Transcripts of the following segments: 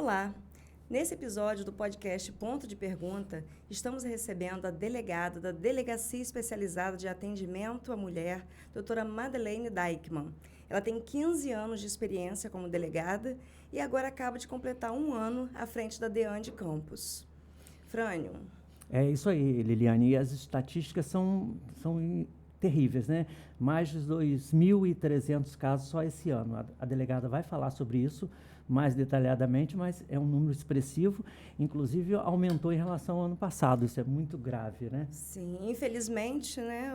Olá! Nesse episódio do podcast Ponto de Pergunta, estamos recebendo a delegada da Delegacia Especializada de Atendimento à Mulher, doutora Madeleine Deichmann. Ela tem 15 anos de experiência como delegada e agora acaba de completar 1 ano à frente da DEAN de Campos. Frânio. É isso aí, Liliane. E as estatísticas são terríveis, né? Mais de 2.300 casos só esse ano. A delegada vai falar sobre isso mais detalhadamente, mas é um número expressivo, inclusive aumentou em relação ao ano passado. Isso é muito grave, né? Sim, infelizmente, né,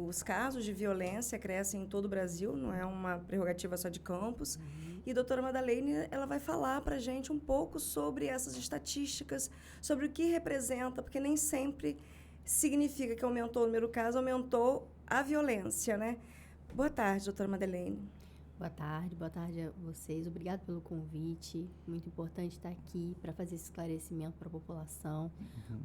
os casos de violência crescem em todo o Brasil, não é uma prerrogativa só de Campos. E a doutora Madeleine, ela vai falar para a gente um pouco sobre essas estatísticas, sobre o que representa, porque nem sempre significa que aumentou o número de casos, aumentou a violência, né? Boa tarde, doutora Madeleine. Boa tarde a vocês. Obrigada pelo convite. Muito importante estar aqui para fazer esse esclarecimento para a população,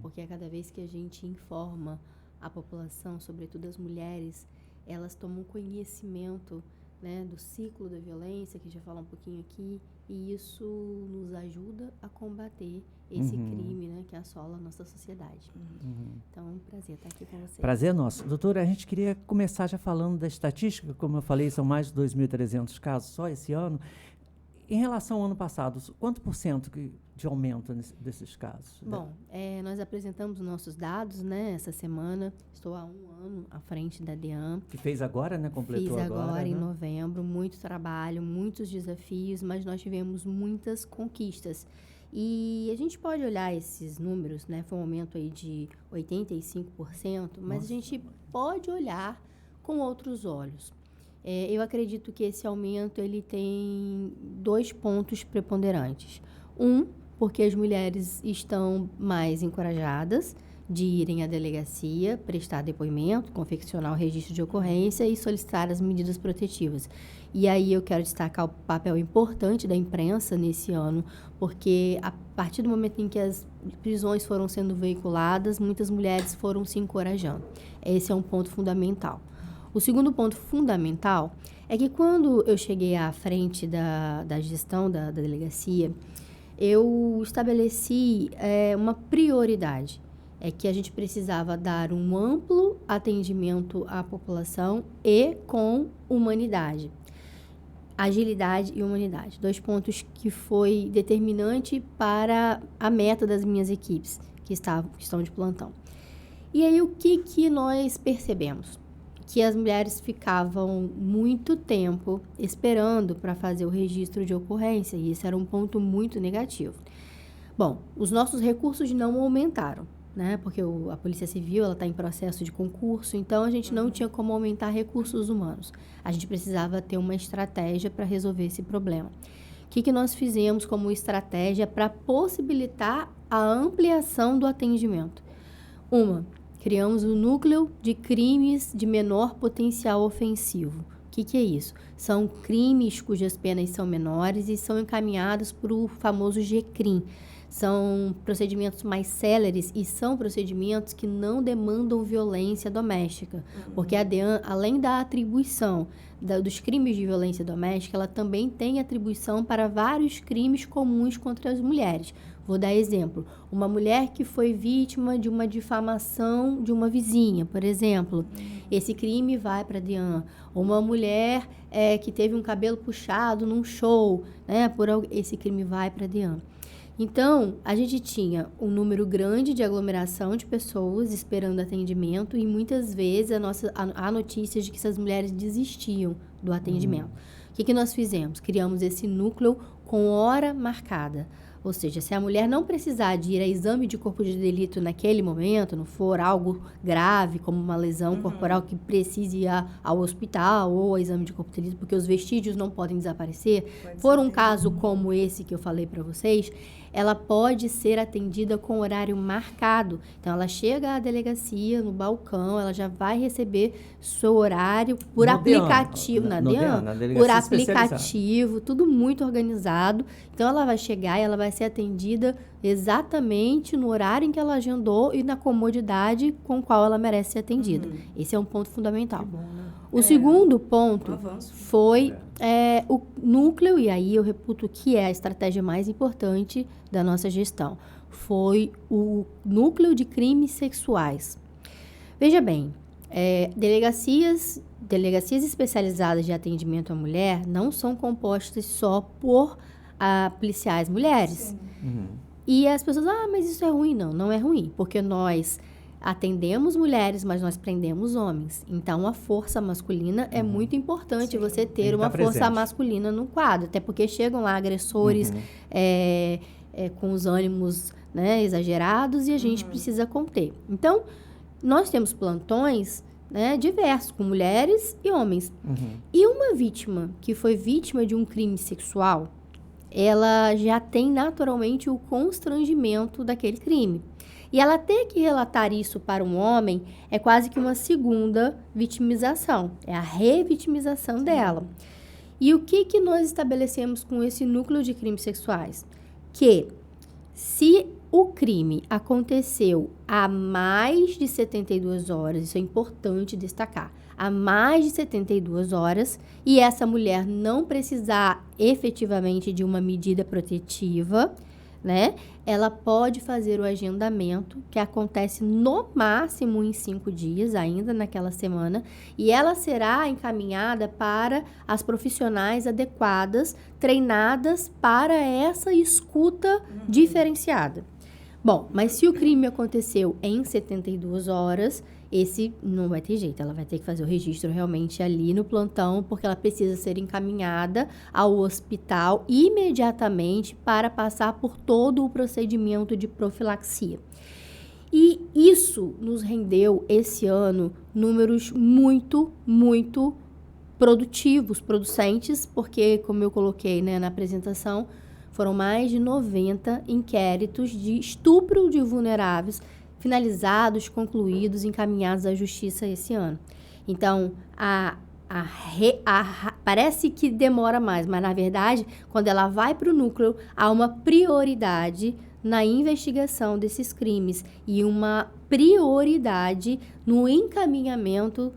porque a cada vez que a gente informa a população, sobretudo as mulheres, elas tomam conhecimento, né, do ciclo da violência, que já fala um pouquinho aqui, e isso nos ajuda a combater esse crime, né, que assola a nossa sociedade. Então, é um prazer estar aqui com vocês. Prazer nosso. Doutora, a gente queria começar já falando da estatística. Como eu falei, são mais de 2.300 casos só esse ano. Em relação ao ano passado, quanto por cento de aumento desses casos? Bom, nós apresentamos os nossos dados, né, essa semana. Estou há 1 ano à frente da DEAN. Que fez agora, né? Completou agora. Fiz agora, em né? novembro. Muito trabalho, muitos desafios, mas nós tivemos muitas conquistas. E a gente pode olhar esses números, né? Foi um aumento aí de 85%, mas Nossa. A gente pode olhar com outros olhos. Eu acredito que esse aumento ele tem 2 pontos preponderantes. Porque as mulheres estão mais encorajadas de irem à delegacia, prestar depoimento, confeccionar o registro de ocorrência e solicitar as medidas protetivas. E aí eu quero destacar o papel importante da imprensa nesse ano, porque a partir do momento em que as prisões foram sendo veiculadas, muitas mulheres foram se encorajando. Esse é um ponto fundamental. O segundo ponto fundamental é que quando eu cheguei à frente da gestão da delegacia, eu estabeleci uma prioridade. É que a gente precisava dar um amplo atendimento à população e com humanidade. Agilidade e humanidade. 2 pontos que foi determinante para a meta das minhas equipes que estão de plantão. E aí, o que nós percebemos? Que as mulheres ficavam muito tempo esperando para fazer o registro de ocorrência, e esse era um ponto muito negativo. Bom, os nossos recursos não aumentaram, né? Porque a Polícia Civil está em processo de concurso, então a gente não tinha como aumentar recursos humanos. A gente precisava ter uma estratégia para resolver esse problema. O que nós fizemos como estratégia para possibilitar a ampliação do atendimento? Criamos um núcleo de crimes de menor potencial ofensivo. O que é isso? São crimes cujas penas são menores e são encaminhados para o famoso GCRIM. São procedimentos mais céleres e são procedimentos que não demandam violência doméstica. Porque a DEAN, além da atribuição dos crimes de violência doméstica, ela também tem atribuição para vários crimes comuns contra as mulheres. Vou dar exemplo. Uma mulher que foi vítima de uma difamação de uma vizinha, por exemplo. Esse crime vai para a DEAN. Uma mulher que teve um cabelo puxado num show, né? Esse crime vai para a DEAN. Então, a gente tinha um número grande de aglomeração de pessoas esperando atendimento e muitas vezes há notícias de que essas mulheres desistiam do atendimento. O que nós fizemos? Criamos esse núcleo com hora marcada. Ou seja, se a mulher não precisar de ir a exame de corpo de delito naquele momento, não for algo grave, como uma lesão corporal que precise ir ao hospital ou a exame de corpo de delito, porque os vestígios não podem desaparecer, for um caso como esse que eu falei para vocês, ela pode ser atendida com horário marcado. Então, ela chega à delegacia, no balcão, ela já vai receber seu horário por aplicativo. Na DEAN, por aplicativo, tudo muito organizado. Então, ela vai chegar e ela vai ser atendida exatamente no horário em que ela agendou e na comodidade com qual ela merece ser atendida. Esse é um ponto fundamental. Que bom, né? O segundo ponto Um avanço. foi o núcleo, e aí eu reputo que é a estratégia mais importante da nossa gestão, foi o núcleo de crimes sexuais. Veja bem, delegacias especializadas de atendimento à mulher não são compostas só por policiais mulheres. Uhum. E as pessoas, mas isso é ruim. Não, não é ruim, porque nós atendemos mulheres, mas nós prendemos homens. Então, a força masculina é muito importante você ter uma força masculina no quadro, até porque chegam lá agressores com os ânimos, né, exagerados e a gente precisa conter. Então, nós temos plantões, né, diversos, com mulheres e homens. E uma vítima que foi vítima de um crime sexual, ela já tem naturalmente o constrangimento daquele crime. E ela ter que relatar isso para um homem é quase que uma segunda vitimização, é a revitimização dela. E o que nós estabelecemos com esse núcleo de crimes sexuais? Que se o crime aconteceu há mais de 72 horas, isso é importante destacar, há mais de 72 horas, e essa mulher não precisar efetivamente de uma medida protetiva, né? Ela pode fazer o agendamento, que acontece no máximo em 5 dias, ainda naquela semana, e ela será encaminhada para as profissionais adequadas, treinadas para essa escuta diferenciada. Bom, mas se o crime aconteceu em 72 horas, esse não vai ter jeito, ela vai ter que fazer o registro realmente ali no plantão, porque ela precisa ser encaminhada ao hospital imediatamente para passar por todo o procedimento de profilaxia. E isso nos rendeu, esse ano, números muito, muito produtivos, producentes, porque, como eu coloquei, né, na apresentação, foram mais de 90 inquéritos de estupro de vulneráveis finalizados, concluídos, encaminhados à justiça esse ano. Então, parece que demora mais, mas, na verdade, quando ela vai para o núcleo, há uma prioridade na investigação desses crimes e uma prioridade no encaminhamento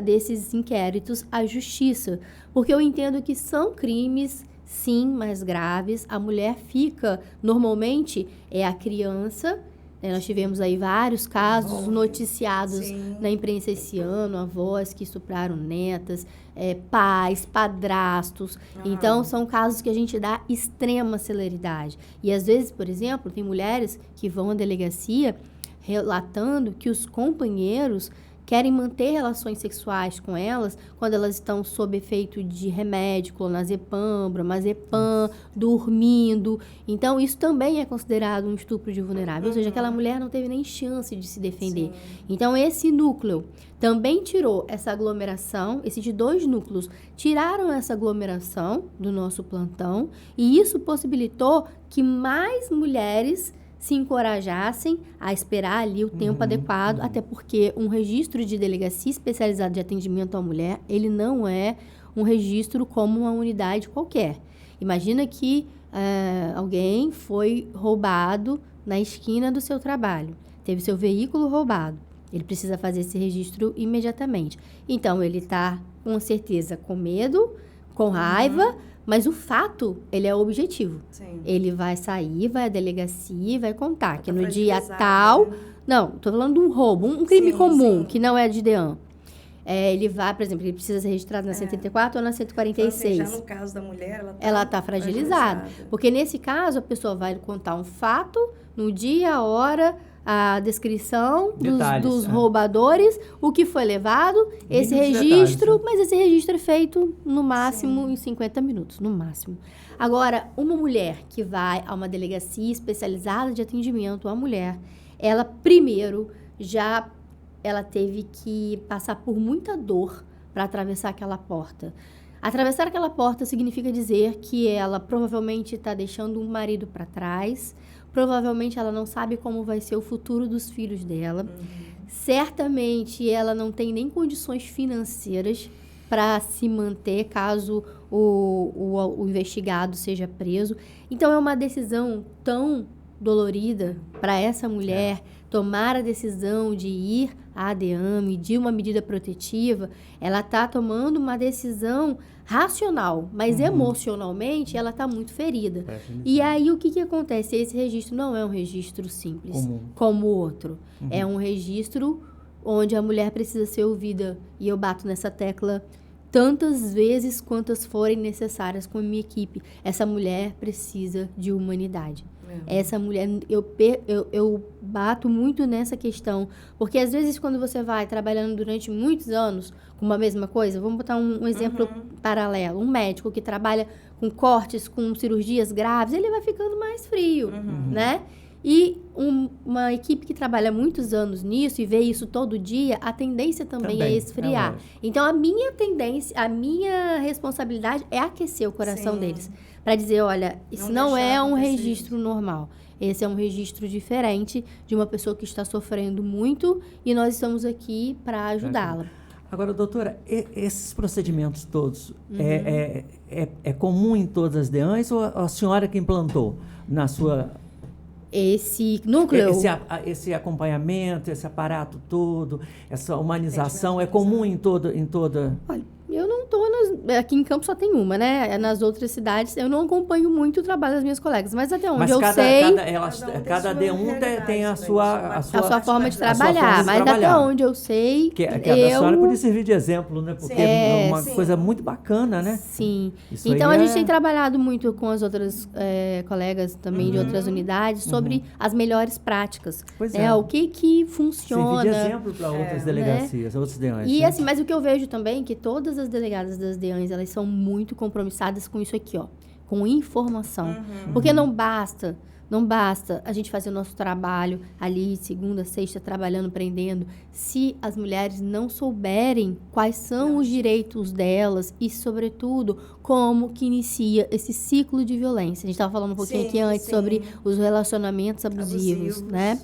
desses inquéritos à justiça. Porque eu entendo que são crimes, sim, mais graves. A mulher fica, normalmente, é a criança. Nós tivemos aí vários casos noticiados na imprensa esse ano, avós que estupraram netas, pais, padrastos. Então, são casos que a gente dá extrema celeridade. E, às vezes, por exemplo, tem mulheres que vão à delegacia relatando que os companheiros querem manter relações sexuais com elas quando elas estão sob efeito de remédio, clonazepam, bromazepam, dormindo. Então, isso também é considerado um estupro de vulnerável, ou seja, aquela mulher não teve nem chance de se defender. Então, esse núcleo também tirou essa aglomeração, esses 2 núcleos tiraram essa aglomeração do nosso plantão, e isso possibilitou que mais mulheres se encorajassem a esperar ali o tempo adequado, até porque um registro de delegacia especializada de atendimento à mulher, ele não é um registro como uma unidade qualquer. Imagina que alguém foi roubado na esquina do seu trabalho, teve seu veículo roubado, ele precisa fazer esse registro imediatamente. Então, ele está, com certeza, com medo, com raiva, mas o fato, ele é objetivo. Sim. Ele vai sair, vai à delegacia e vai contar que no dia tal... Não, estou falando de um roubo, um crime comum, que não é de DEAN. Ele vai, por exemplo, ele precisa ser registrado na 134 ou na 146. Então, assim, já no caso da mulher, ela está fragilizada. Porque nesse caso, a pessoa vai contar um fato, no dia, a hora, a descrição dos roubadores, o que foi levado, esse registro, mas esse registro é feito no máximo em 50 minutos, no máximo. Agora, uma mulher que vai a uma delegacia especializada de atendimento à mulher, ela primeiro ela teve que passar por muita dor para atravessar aquela porta. Atravessar aquela porta significa dizer que ela provavelmente está deixando um marido para trás, provavelmente ela não sabe como vai ser o futuro dos filhos dela. Certamente ela não tem nem condições financeiras para se manter caso o investigado seja preso. Então, é uma decisão tão dolorida para essa mulher tomar a decisão de ir à ADAME, de uma medida protetiva, ela está tomando uma decisão racional, mas emocionalmente ela está muito ferida. E aí o que acontece? Esse registro não é um registro simples, como o outro. É um registro onde a mulher precisa ser ouvida, e eu bato nessa tecla tantas vezes quantas forem necessárias com a minha equipe. Essa mulher precisa de humanidade. Essa mulher, eu bato muito nessa questão, porque às vezes quando você vai trabalhando durante muitos anos com uma mesma coisa, vamos botar um exemplo paralelo, um médico que trabalha com cortes, com cirurgias graves, ele vai ficando mais frio, né? E uma equipe que trabalha muitos anos nisso e vê isso todo dia, a tendência também é esfriar. Então, a minha responsabilidade é aquecer o coração deles. Para dizer, olha, isso não é um registro normal. Esse é um registro diferente de uma pessoa que está sofrendo muito e nós estamos aqui para ajudá-la. Agora, doutora, esses procedimentos todos, é comum em todas as DEANs ou a senhora que implantou na sua... Esse núcleo... Esse acompanhamento, esse aparato todo, essa humanização, é comum em toda... Olha, eu não estou... Aqui em Campos só tem uma, né? Nas outras cidades, eu não acompanho muito o trabalho das minhas colegas. Mas até onde eu sei... Cada D1 tem a sua forma de trabalhar. Mas até onde eu sei... Que a da senhora podia servir de exemplo, né? Porque é uma coisa muito bacana, né? Sim. Então, a gente tem trabalhado muito com as outras colegas também de outras unidades sobre as melhores práticas. Pois O que funciona. Servir de exemplo para outras delegacias, outros DEANs. E assim, mas o que eu vejo também é que todas as delegadas das DEANs, elas são muito compromissadas com isso aqui, ó, com informação. Porque não basta a gente fazer o nosso trabalho ali, segunda, sexta, trabalhando, aprendendo, se as mulheres não souberem quais são os direitos delas e, sobretudo, como que inicia esse ciclo de violência. A gente estava falando um pouquinho aqui antes sobre os relacionamentos abusivos, né?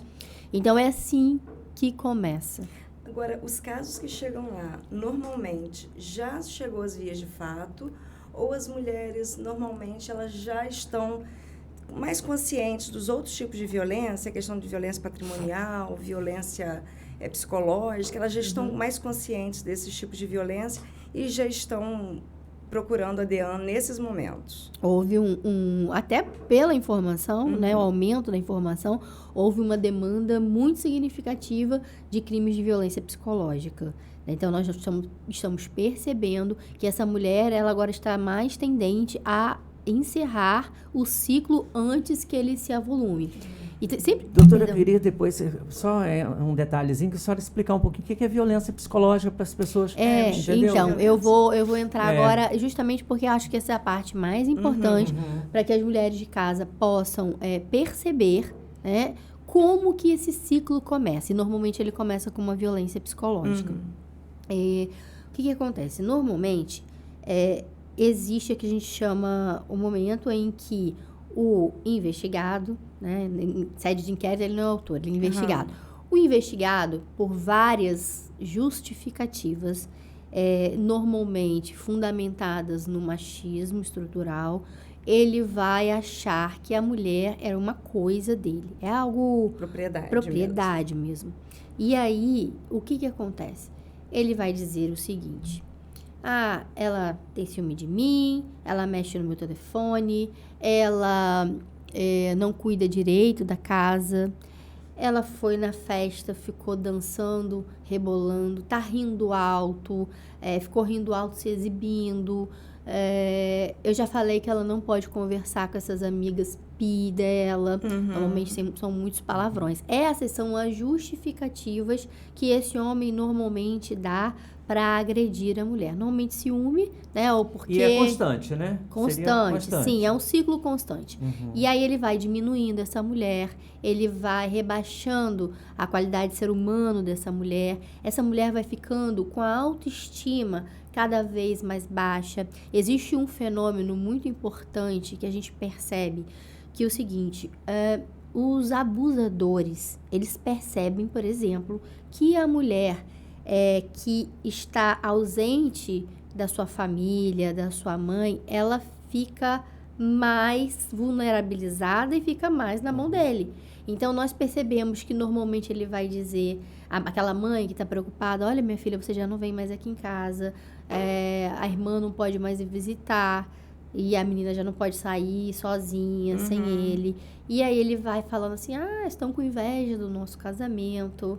Então, é assim que começa. Agora, os casos que chegam lá, normalmente, já chegou às vias de fato, ou as mulheres, normalmente, elas já estão mais conscientes dos outros tipos de violência, a questão de violência patrimonial, violência psicológica, elas já estão mais conscientes desses tipos de violência e já estão procurando a DEAN nesses momentos. Houve até pela informação, né, o aumento da informação, houve uma demanda muito significativa de crimes de violência psicológica. Então, nós estamos percebendo que essa mulher, ela agora está mais tendente a encerrar o ciclo antes que ele se avolume. Doutora, eu queria depois, só um detalhezinho, que a senhora explicar um pouquinho o que é violência psicológica para as pessoas. Então, eu vou entrar agora, justamente porque acho que essa é a parte mais importante para que as mulheres de casa possam perceber, né, como que esse ciclo começa. E normalmente ele começa com uma violência psicológica. O que acontece? Normalmente, existe o que a gente chama o momento em que o investigado, né, em sede de inquérito, ele não é autor, ele é investigado. O investigado, por várias justificativas, normalmente fundamentadas no machismo estrutural, ele vai achar que a mulher era uma coisa dele. É algo... Propriedade mesmo. E aí, o que acontece? Ele vai dizer o seguinte... ela tem ciúme de mim, ela mexe no meu telefone, ela não cuida direito da casa, ela foi na festa, ficou dançando, rebolando, tá rindo alto, ficou rindo alto se exibindo. Eu já falei que ela não pode conversar com essas amigas dela, normalmente são muitos palavrões. Essas são as justificativas que esse homem normalmente dá para agredir a mulher. Normalmente ciúme, né? Ou porque... E é constante, né? Constante, sim, é um ciclo constante. E aí ele vai diminuindo essa mulher, ele vai rebaixando a qualidade de ser humano dessa mulher. Essa mulher vai ficando com a autoestima cada vez mais baixa. Existe um fenômeno muito importante que a gente percebe, que é o seguinte... os abusadores, eles percebem, por exemplo, que a mulher que está ausente da sua família, da sua mãe, ela fica mais vulnerabilizada e fica mais na mão dele. Então, nós percebemos que normalmente ele vai dizer, aquela mãe que está preocupada, olha, minha filha, você já não vem mais aqui em casa, a irmã não pode mais ir visitar, e a menina já não pode sair sozinha, sem ele. E aí ele vai falando assim, estão com inveja do nosso casamento,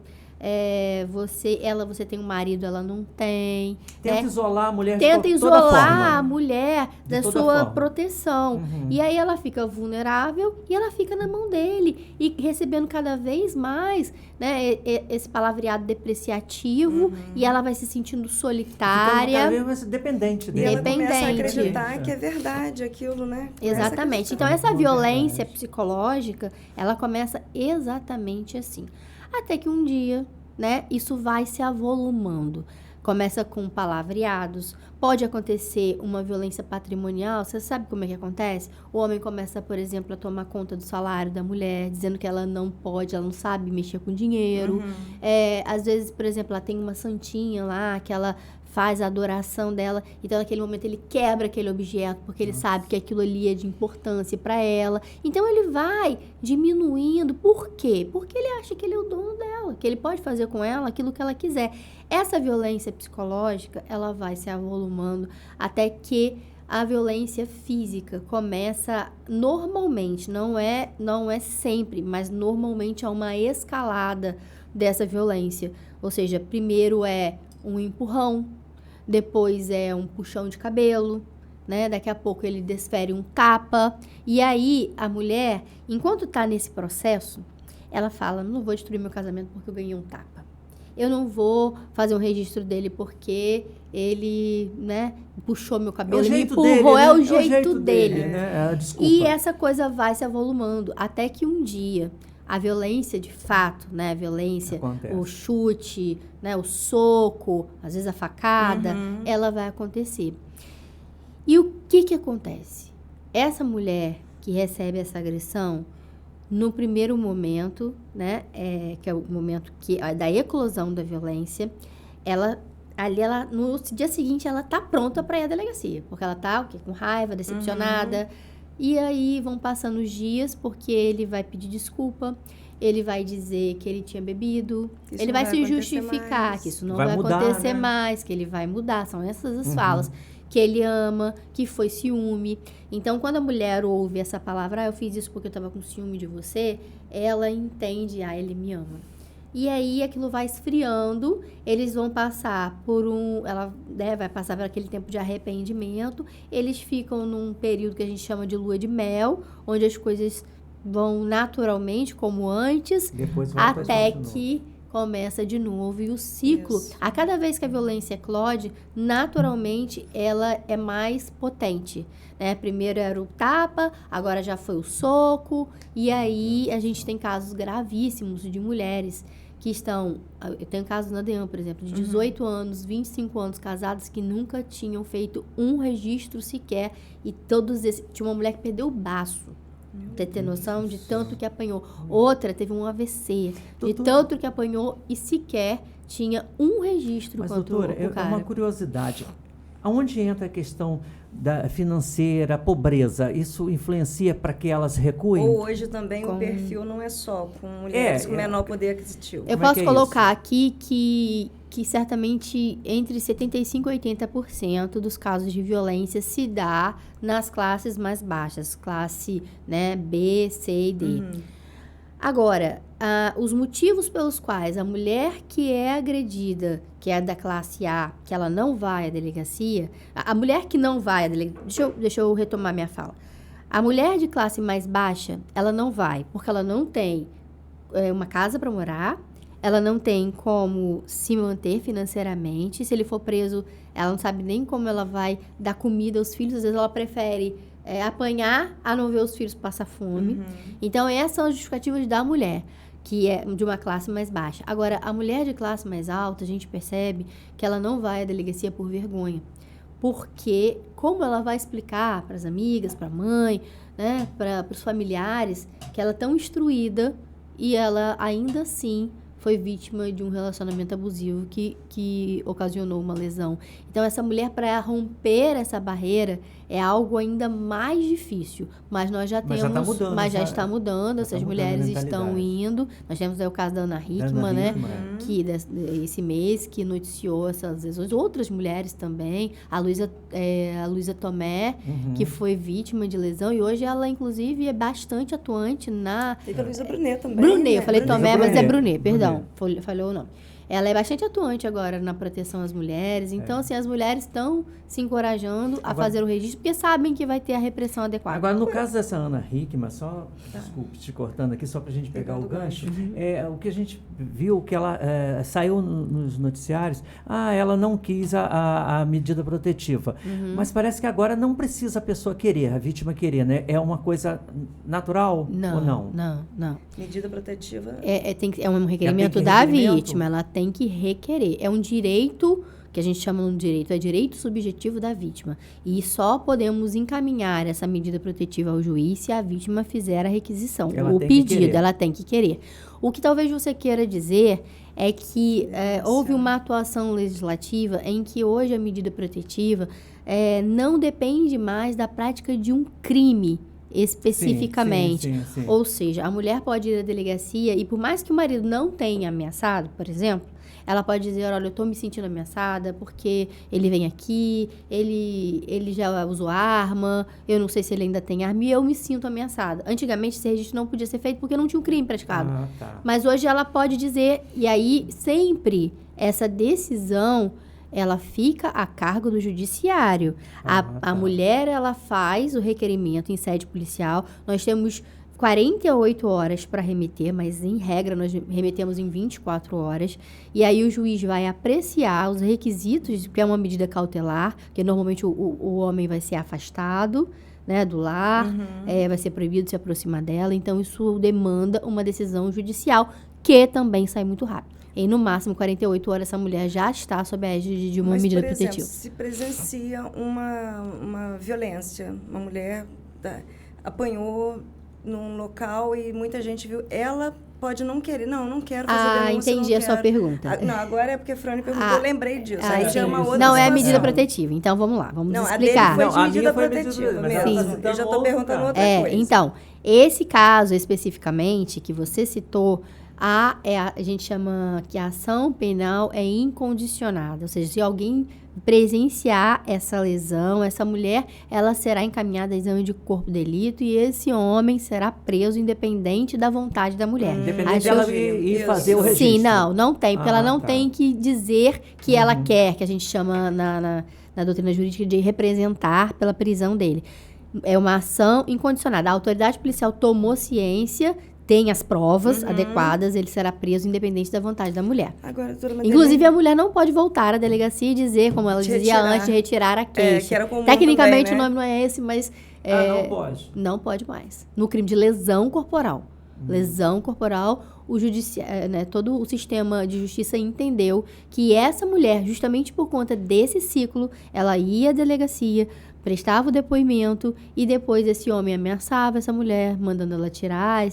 você tem um marido, ela não tem. Tenta isolar a mulher Tenta de toda forma. isolar a mulher da sua forma. proteção. E aí ela fica vulnerável e ela fica na mão dele. E recebendo cada vez mais, né, esse palavreado depreciativo. E ela vai se sentindo solitária. Ficando cada vez mais dependente E dele. ela começa a Dependente. acreditar que é verdade aquilo, né? Começa a Exatamente. acreditar. Então, essa É violência verdade. psicológica, ela começa exatamente assim. Até que um dia, né, isso vai se avolumando. Começa com palavreados, pode acontecer uma violência patrimonial. Você sabe como é que acontece? O homem começa, por exemplo, a tomar conta do salário da mulher, dizendo que ela não pode, ela não sabe mexer com dinheiro. Às vezes, por exemplo, ela tem uma santinha lá, que ela faz a adoração dela, então naquele momento ele quebra aquele objeto, porque ele sabe que aquilo ali é de importância para ela. Então ele vai diminuindo. Por quê? Porque ele acha que ele é o dono dela, que ele pode fazer com ela aquilo que ela quiser. Essa violência psicológica, ela vai se avolumando até que a violência física começa normalmente, não é sempre, mas normalmente há uma escalada dessa violência. Ou seja, primeiro é um empurrão, depois é um puxão de cabelo, né? Daqui a pouco ele desfere um tapa. E aí a mulher, enquanto está nesse processo, ela fala, não vou destruir meu casamento porque eu ganhei um tapa. Eu não vou fazer um registro dele porque ele, né, puxou meu cabelo, me empurrou, dele, né? é o jeito dele. Né? Desculpa. E essa coisa vai se avolumando até que um dia a violência de fato, né, a violência, Acontece. o chute, né, o soco, às vezes a facada, ela vai acontecer. E o que acontece? Essa mulher que recebe essa agressão, no primeiro momento, né, que é o momento da eclosão da violência, no dia seguinte, ela tá pronta para ir à delegacia, porque ela tá com raiva, decepcionada. E aí vão passando os dias, porque ele vai pedir desculpa, ele vai dizer que ele tinha bebido, ele vai se justificar que isso não vai acontecer mais, que ele vai mudar. São essas as falas. Que ele ama, que foi ciúme. Então, quando a mulher ouve essa palavra, eu fiz isso porque eu estava com ciúme de você, ela entende, ele me ama. E aí, aquilo vai esfriando, eles vão passar ela vai passar por aquele tempo de arrependimento, eles ficam num período que a gente chama de lua de mel, onde as coisas vão naturalmente, como antes, até que começa de novo. E o ciclo, a cada vez que a violência eclode, naturalmente, ela é mais potente, né? Primeiro era o tapa, agora já foi o soco, e aí a gente tem casos gravíssimos de mulheres que estão... Eu tenho casos na DEAN, por exemplo, de 18 anos, 25 anos casados que nunca tinham feito um registro sequer, e tinha uma mulher que perdeu o baço. Pra ter noção de tanto que apanhou. Outra teve um AVC, de tanto que apanhou e sequer tinha um registro contra doutora, o cara. É uma curiosidade. Aonde entra a questão da financeira, a pobreza? Isso influencia para que elas recuem? Ou hoje também o perfil não é só com mulheres com menor poder aquisitivo. Eu posso colocar aqui que certamente entre 75% e 80% dos casos de violência se dá nas classes mais baixas, classe, né, B, C e D. Agora, os motivos pelos quais a mulher que é agredida, que é da classe A, que ela não vai à delegacia, a mulher que não vai à delegacia, deixa eu retomar minha fala. A mulher de classe mais baixa, ela não vai, porque ela não tem uma casa para morar, ela não tem como se manter financeiramente. Se ele for preso, ela não sabe nem como ela vai dar comida aos filhos. Às vezes ela prefere apanhar a não ver os filhos passar fome. Então, essas são as justificativas da mulher, que é de uma classe mais baixa. Agora, a mulher de classe mais alta, a gente percebe que ela não vai à delegacia por vergonha. Porque como ela vai explicar para as amigas, para a mãe, né, para os familiares, que ela é tão instruída e ela ainda assim foi vítima de um relacionamento abusivo que ocasionou uma lesão. Então, essa mulher, para romper essa barreira, é algo ainda mais difícil. Mas nós já temos... Mas já está mudando, essas mulheres estão indo. Nós temos aí o caso da Ana Hickman, né? Que esse mês, que noticiou essas lesões. Outras mulheres também. A Luísa Tomé, que foi vítima de lesão. E hoje ela, inclusive, é bastante atuante na... Teve a Luísa Brunet também. Brunet, né? eu falei Tomé, mas é Brunet, perdão. Brunet. Falhou o nome. Ela é bastante atuante agora na proteção às mulheres. Então, assim, as mulheres estão se encorajando a fazer o registro, porque sabem que vai ter a repressão adequada. Agora, no caso dessa Ana Hickman, desculpe te cortando aqui, só para a gente pegar o gancho, o que a gente viu, que ela saiu nos noticiários, ela não quis a medida protetiva. Mas parece que agora não precisa a pessoa querer, a vítima querer, né? É uma coisa natural ou não? Não. Medida protetiva... É um requerimento da vítima, ela tem que requerer. É um direito, que a gente chama de direito, é direito subjetivo da vítima. E só podemos encaminhar essa medida protetiva ao juiz se a vítima fizer a requisição. O pedido, ela tem que querer. O que talvez você queira dizer é que houve uma atuação legislativa em que hoje a medida protetiva não depende mais da prática de um crime especificamente. Sim. Ou seja, a mulher pode ir à delegacia e por mais que o marido não tenha ameaçado, por exemplo, ela pode dizer, olha, eu estou me sentindo ameaçada porque ele vem aqui, ele já usou arma, eu não sei se ele ainda tem arma e eu me sinto ameaçada. Antigamente esse registro não podia ser feito porque não tinha um crime praticado. Mas hoje ela pode dizer, e aí sempre essa decisão ela fica a cargo do judiciário. A mulher, ela faz o requerimento em sede policial. Nós temos 48 horas para remeter, mas em regra nós remetemos em 24 horas. E aí o juiz vai apreciar os requisitos, que é uma medida cautelar, que normalmente o homem vai ser afastado, né, do lar, vai ser proibido de se aproximar dela. Então isso demanda uma decisão judicial, que também sai muito rápido. E no máximo 48 horas essa mulher já está sob a égide de uma medida protetiva. Exemplo, se presencia uma violência, uma mulher apanhou num local e muita gente viu, ela pode não querer, não quero fazer denúncia, entendi a sua pergunta. Não, agora é porque a Frane perguntou, eu lembrei disso. Aí já é uma outra não situação. É a medida protetiva, então vamos lá, vamos explicar. A dele foi de medida protetiva mesmo. Eu já estou perguntando outra coisa. Então, esse caso especificamente que você citou, a gente chama que a ação penal é incondicionada, ou seja, se alguém presenciar essa lesão, essa mulher, ela será encaminhada a exame de corpo de delito e esse homem será preso independente da vontade da mulher. Independente dela ir fazer o registro. Sim, não tem, porque ela não tem que dizer que ela quer, que a gente chama na doutrina jurídica de representar pela prisão dele. É uma ação incondicionada. A autoridade policial tomou ciência, tem as provas adequadas, ele será preso independente da vontade da mulher. Agora, inclusive, a mulher não pode voltar à delegacia e dizer, como ela dizia antes, de retirar a queixa. Que era comum Tecnicamente, também, né? o nome não é esse, mas... não pode? Não pode mais. No crime de lesão corporal. Lesão corporal, todo o sistema de justiça entendeu que essa mulher, justamente por conta desse ciclo, ela ia à delegacia, prestava o depoimento e depois esse homem ameaçava essa mulher, mandando ela tirar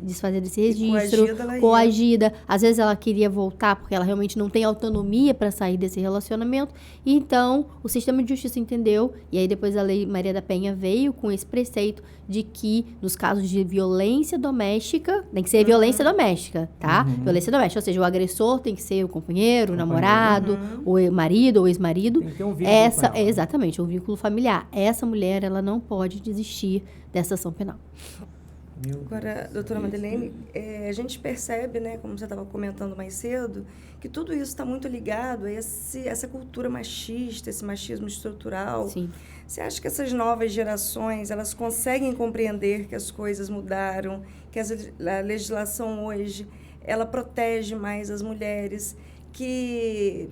desfazer desse registro, coagida. Às vezes ela queria voltar porque ela realmente não tem autonomia para sair desse relacionamento. E então, o sistema de justiça entendeu, e aí depois a Lei Maria da Penha veio com esse preceito de que, nos casos de violência doméstica, tem que ser violência doméstica, tá? Violência doméstica, ou seja, o agressor tem que ser o companheiro, o namorado, o marido ou ex-marido. Tem que ter um vínculo exatamente, um vínculo familiar. Essa mulher, ela não pode desistir dessa ação penal. Agora, doutora Madeleine, a gente percebe, né, como você estava comentando mais cedo, que tudo isso está muito ligado a essa cultura machista, esse machismo estrutural. Sim. Você acha que essas novas gerações, elas conseguem compreender que as coisas mudaram, que a legislação hoje, ela protege mais as mulheres, que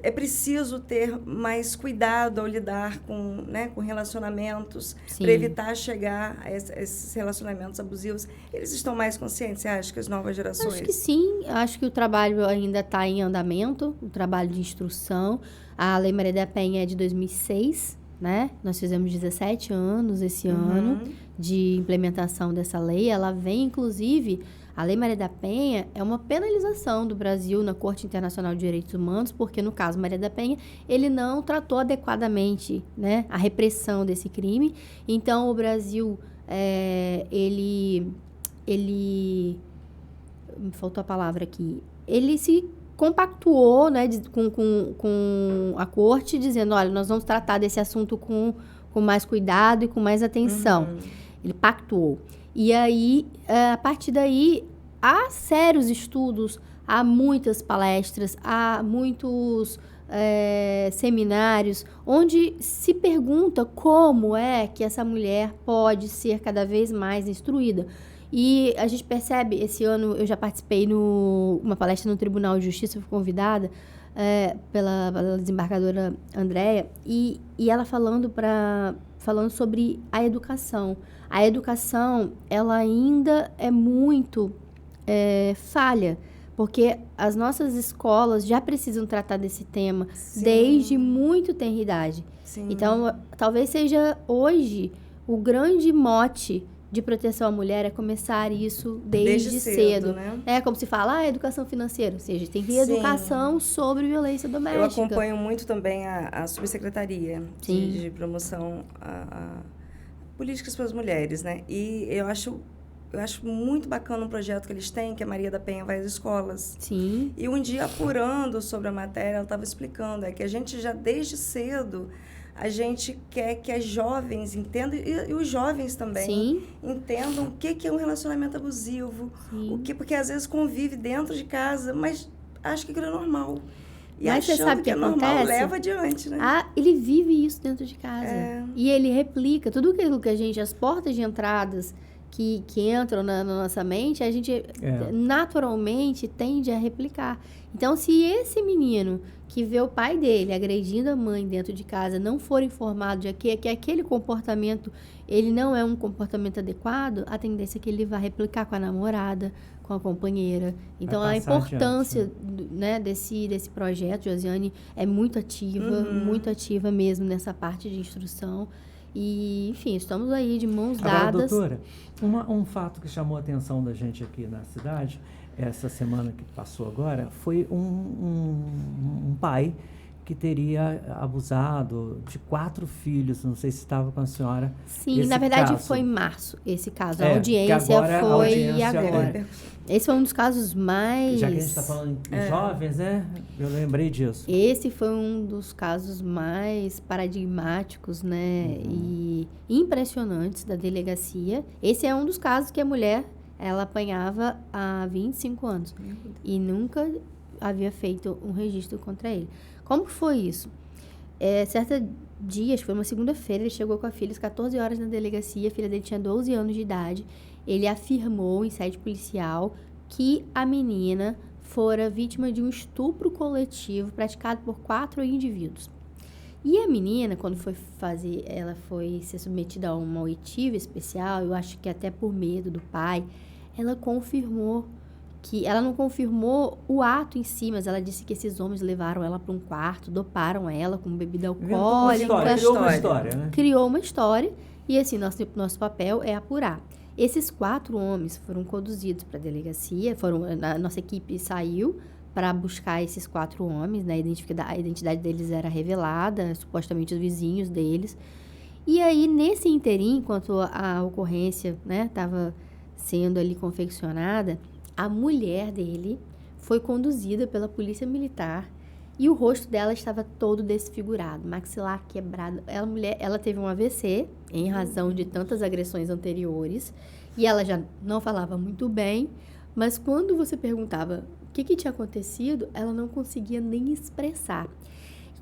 é preciso ter mais cuidado ao lidar com relacionamentos, para evitar chegar a esses relacionamentos abusivos? Eles estão mais conscientes, você acha, que as novas gerações? Acho que sim. Acho que o trabalho ainda está em andamento, o trabalho de instrução. A Lei Maria da Penha é de 2006, né? Nós fizemos 17 anos esse ano de implementação dessa lei. Ela vem, inclusive, A Lei Maria da Penha é uma penalização do Brasil na Corte Internacional de Direitos Humanos, porque no caso Maria da Penha, ele não tratou adequadamente, né, a repressão desse crime. Então, o Brasil, ele me faltou a palavra aqui, ele se compactuou, né, com a corte, dizendo, olha, nós vamos tratar desse assunto com mais cuidado e com mais atenção. Ele pactuou. E aí, a partir daí, há sérios estudos, há muitas palestras, há muitos seminários, onde se pergunta como é que essa mulher pode ser cada vez mais instruída. E a gente percebe, esse ano eu já participei uma palestra no Tribunal de Justiça, fui convidada pela desembargadora Andréa, e ela falando sobre a educação. A educação, ela ainda é muito falha, porque as nossas escolas já precisam tratar desse tema desde muito tenra idade. Então, talvez seja hoje o grande mote de proteção à mulher é começar isso desde cedo. Né? É como se fala, educação financeira, ou seja, tem que ter educação sobre violência doméstica. Eu acompanho muito também a subsecretaria de promoção a políticas para as mulheres, né? E eu acho muito bacana um projeto que eles têm, que a Maria da Penha vai às escolas. Sim. E um dia, apurando sobre a matéria, ela estava explicando, que a gente já desde cedo, a gente quer que as jovens entendam, e os jovens também, entendam o que é um relacionamento abusivo, porque às vezes convive dentro de casa, mas acha que aquilo é normal. E mas você sabe o que acontece? Normal, leva adiante, né? Ele vive isso dentro de casa. E ele replica tudo aquilo que a gente, as portas de entradas que entram na nossa mente, a gente naturalmente tende a replicar. Então, se esse menino que vê o pai dele agredindo a mãe dentro de casa não for informado de que aquele comportamento ele não é um comportamento adequado, a tendência é que ele vai replicar com a namorada, com a companheira. Então, a importância desse projeto, Josiane, é muito ativa mesmo nessa parte de instrução. E, enfim, estamos aí de mãos dadas. Agora, doutora, um fato que chamou a atenção da gente aqui na cidade, essa semana que passou agora, foi um pai que teria abusado de 4 filhos. Não sei se estava com a senhora. Sim, na verdade foi em março esse caso. A audiência foi agora. Esse foi um dos casos mais... Já que a gente está falando em jovens, né? Eu lembrei disso. Esse foi um dos casos mais paradigmáticos, né? E impressionantes da delegacia. Esse é um dos casos que a mulher, ela apanhava há 25 anos. E nunca havia feito um registro contra ele. Como que foi isso? Certa dia, acho que foi uma segunda-feira, ele chegou com a filha às 14 horas na delegacia, a filha dele tinha 12 anos de idade. Ele afirmou em sede policial que a menina fora vítima de um estupro coletivo praticado por 4 indivíduos. E a menina, quando ela foi ser submetida a uma oitiva especial, eu acho que até por medo do pai, ela confirmou que ela não confirmou o ato em si, mas ela disse que esses homens levaram ela para um quarto, doparam ela com bebida alcoólica. Criou uma história, né? Criou uma história e, assim, nosso papel é apurar. Esses 4 homens foram conduzidos para a delegacia, a nossa equipe saiu para buscar esses 4 homens, né? A identidade deles era revelada, supostamente os vizinhos deles. E aí, nesse interim, enquanto a ocorrência, né, estava sendo ali confeccionada, a mulher dele foi conduzida pela polícia militar e o rosto dela estava todo desfigurado, maxilar quebrado. Ela teve um AVC em razão de tantas agressões anteriores e ela já não falava muito bem, mas quando você perguntava o que tinha acontecido, ela não conseguia nem expressar.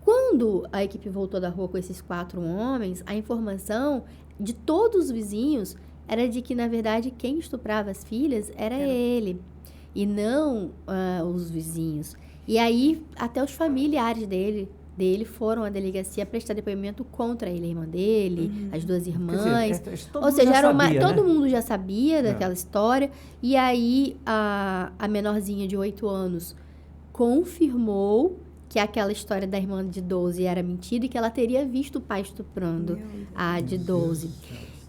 Quando a equipe voltou da rua com esses 4 homens, a informação de todos os vizinhos era de que, na verdade, quem estuprava as filhas era ele, e não os vizinhos. E aí, até os familiares dele foram à delegacia prestar depoimento contra ele, a irmã dele, as 2 irmãs. Quer dizer, ou seja, todo né? mundo já sabia daquela história. E aí, a menorzinha de 8 anos confirmou que aquela história da irmã de 12 era mentira e que ela teria visto o pai estuprando a de 12.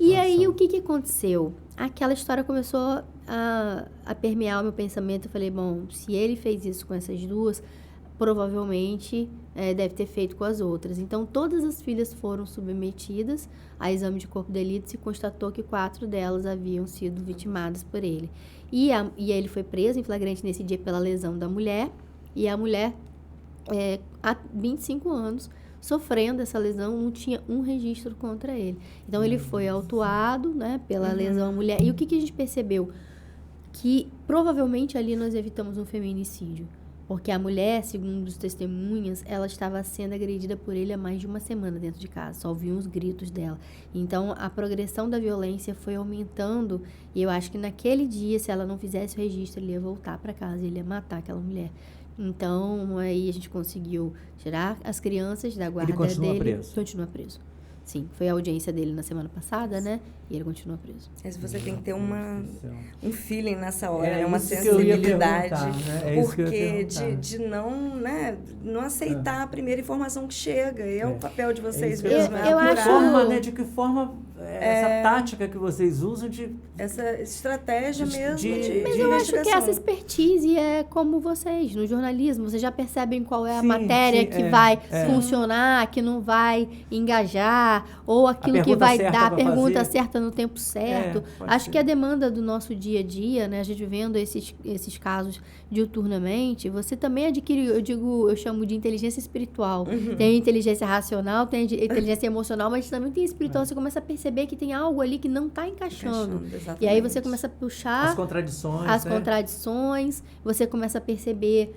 E aí, o que aconteceu? Aquela história começou a permear o meu pensamento. Eu falei, bom, se ele fez isso com essas duas, provavelmente deve ter feito com as outras. Então, todas as filhas foram submetidas a exame de corpo de delito e se constatou que 4 delas haviam sido vitimadas por ele. E ele foi preso em flagrante nesse dia pela lesão da mulher, e a mulher, há 25 anos, sofrendo essa lesão, não tinha um registro contra ele. Então, ele foi autuado, né, pela lesão à mulher. E o que a gente percebeu? Que provavelmente ali nós evitamos um feminicídio. Porque a mulher, segundo as testemunhas, ela estava sendo agredida por ele há mais de uma semana dentro de casa. Só ouviam os gritos dela. Então, a progressão da violência foi aumentando. E eu acho que naquele dia, se ela não fizesse o registro, ele ia voltar para casa, ele ia matar aquela mulher. Então, aí a gente conseguiu tirar as crianças da guarda dele. Ele continua preso? Continua preso. Sim, foi a audiência dele na semana passada, né? E ele continua preso. Mas você tem que ter um feeling nessa hora, né? Uma isso que eu ia sensibilidade. né? Porque de não, né, não aceitar a primeira informação que chega. E é o papel de vocês mesmo. Eu acho... De que forma essa tática que vocês usam de... Essa estratégia mesmo Mas eu acho que essa expertise é como vocês, no jornalismo. Vocês já percebem qual é a matéria que vai funcionar, que não vai engajar, ou aquilo que vai dar a pergunta certa no tempo certo. Acho que a demanda do nosso dia a dia, né, a gente vendo esses casos diuturnamente, você também adquire, eu chamo de inteligência espiritual. Tem inteligência racional, tem inteligência emocional, mas também tem espiritual. Você começa a perceber que tem algo ali que não está encaixando. E aí você começa a puxar as contradições, você começa a perceber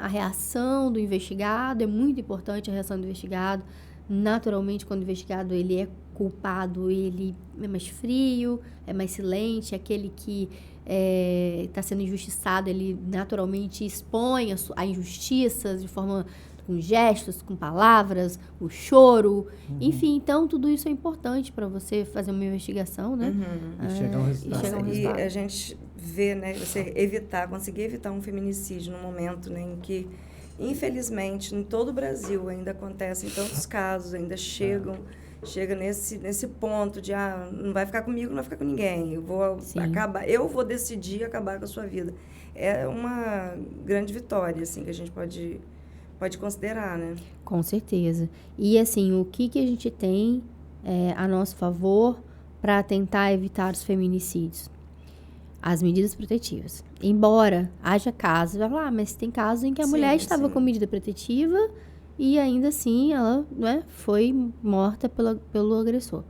a reação do investigado. É muito importante a reação do investigado. Naturalmente, quando o investigado ele é culpado, ele é mais frio, é mais silente. Aquele que está sendo injustiçado, ele naturalmente expõe a injustiça de forma com gestos, com palavras, o choro, enfim. Então, tudo isso é importante para você fazer uma investigação, né? E chegar a um resultado. E a gente vê, né, você conseguir evitar um feminicídio no momento, né, em que, infelizmente, em todo o Brasil ainda acontecem tantos casos, ainda chega nesse ponto de não vai ficar comigo, não vai ficar com ninguém. Eu vou decidir acabar com a sua vida. É uma grande vitória, assim, que a gente pode considerar, né? Com certeza. E, assim, o que a gente tem a nosso favor para tentar evitar os feminicídios? As medidas protetivas. Embora haja casos, vai falar, mas tem casos em que a mulher estava com medida protetiva e ainda assim ela, né, foi morta pelo agressor.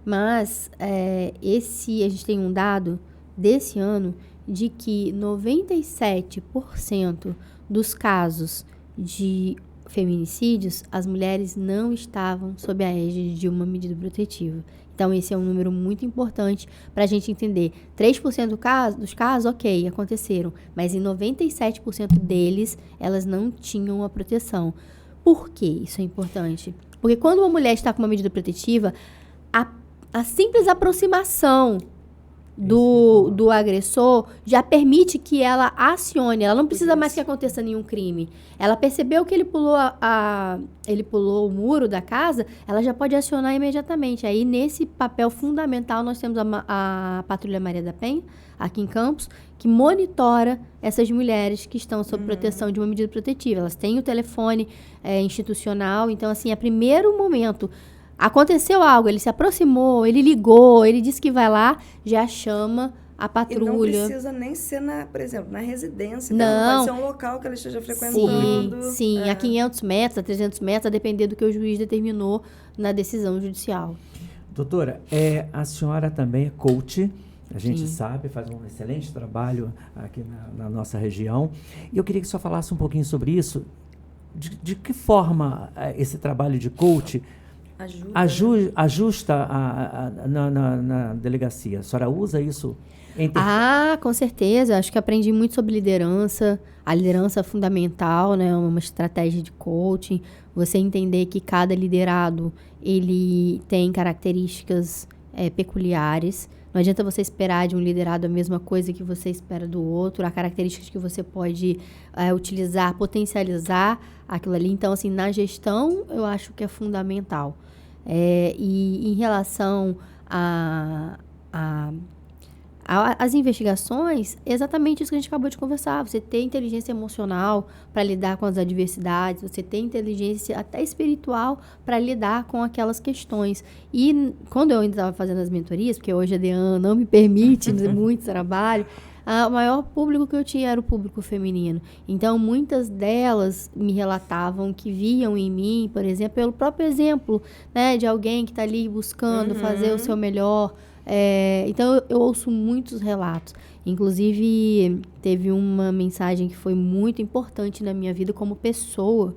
Mas a gente tem um dado desse ano de que 97% dos casos de feminicídios, as mulheres não estavam sob a égide de uma medida protetiva. Então, esse é um número muito importante para a gente entender. 3% dos casos, ok, aconteceram, mas em 97% deles, elas não tinham a proteção. Por que isso é importante? Porque quando uma mulher está com uma medida protetiva, a simples aproximação do agressor já permite que ela acione. Ela não precisa mais que aconteça nenhum crime. Ela percebeu que ele pulou o muro da casa, ela já pode acionar imediatamente. Aí, nesse papel fundamental, nós temos a Patrulha Maria da Penha, aqui em Campos, que monitora essas mulheres que estão sob proteção de uma medida protetiva. Elas têm o telefone institucional. Então, assim, a primeiro momento... Aconteceu algo, ele se aproximou, ele ligou, ele disse que vai lá, já chama a patrulha. E não precisa nem ser, por exemplo, na residência. Não. Pode ser um local que ela esteja frequentando. Sim, a 500 metros, a 300 metros, a depender do que o juiz determinou na decisão judicial. Doutora, a senhora também é coach, a gente sabe, faz um excelente trabalho aqui na nossa região. E eu queria que a senhora falasse um pouquinho sobre isso. De que forma esse trabalho de coach... ajusta na delegacia. A senhora usa isso? Com certeza. Acho que aprendi muito sobre liderança. A liderança é fundamental, né? Uma estratégia de coaching. Você entender que cada liderado ele tem características peculiares. Não adianta você esperar de um liderado a mesma coisa que você espera do outro. Há características que você pode utilizar, potencializar aquilo ali. Então, assim, na gestão, eu acho que é fundamental. E em relação As investigações, exatamente isso que a gente acabou de conversar. Você ter inteligência emocional para lidar com as adversidades, você ter inteligência até espiritual para lidar com aquelas questões. E quando eu ainda estava fazendo as mentorias, porque hoje a DEAN não me permite muito trabalho, o maior público que eu tinha era o público feminino. Então, muitas delas me relatavam que viam em mim, por exemplo, pelo próprio exemplo, né, de alguém que está ali buscando fazer o seu melhor. Então, eu ouço muitos relatos. Inclusive, teve uma mensagem que foi muito importante na minha vida como pessoa,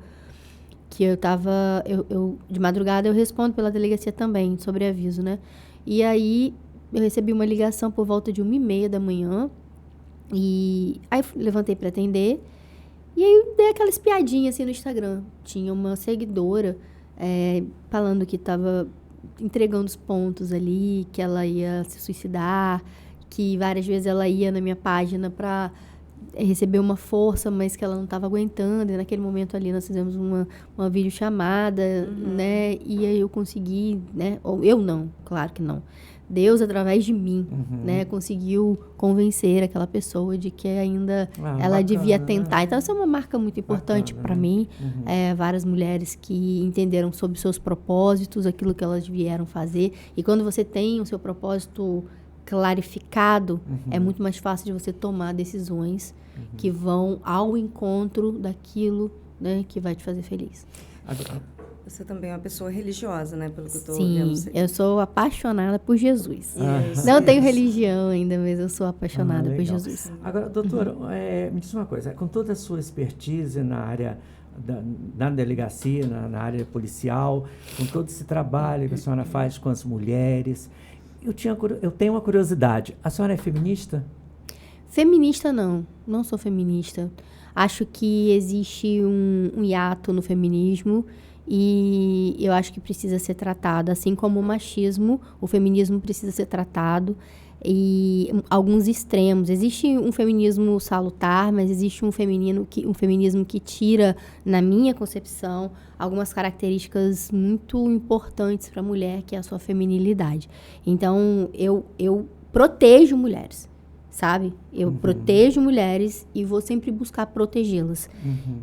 que de madrugada eu respondo pela delegacia também, sobre aviso, né? E aí, eu recebi uma ligação por volta de 1h30 da manhã, e aí levantei para atender, e aí dei aquela espiadinha assim no Instagram. Tinha uma seguidora falando que estava entregando os pontos ali, que ela ia se suicidar, que várias vezes ela ia na minha página para receber uma força, mas que ela não estava aguentando. E naquele momento ali nós fizemos uma videochamada, né? E aí eu consegui, né? Ou eu não, claro que não. Deus, através de mim, né, conseguiu convencer aquela pessoa de que ainda ela bacana, devia tentar. Então, essa é uma marca muito importante para mim. Várias mulheres que entenderam sobre seus propósitos, aquilo que elas vieram fazer. E quando você tem o seu propósito clarificado, é muito mais fácil de você tomar decisões que vão ao encontro daquilo, né, que vai te fazer feliz. Você também é uma pessoa religiosa, né? Pelo que eu estou vendo. Sim, eu sou apaixonada por Jesus. Não tenho religião ainda, mas eu sou apaixonada por Jesus. Agora, doutora, me diz uma coisa. Com toda a sua expertise na área da delegacia, na área policial, com todo esse trabalho que a senhora faz com as mulheres, eu tenho uma curiosidade. A senhora é feminista? Feminista, não sou feminista. Acho que existe um hiato no feminismo, e eu acho que precisa ser tratado, assim como o machismo, o feminismo precisa ser tratado, e alguns extremos. Existe um feminismo salutar, mas existe um feminismo que tira, na minha concepção, algumas características muito importantes para a mulher, que é a sua feminilidade. Então, eu protejo mulheres, sabe? Eu protejo mulheres e vou sempre buscar protegê-las.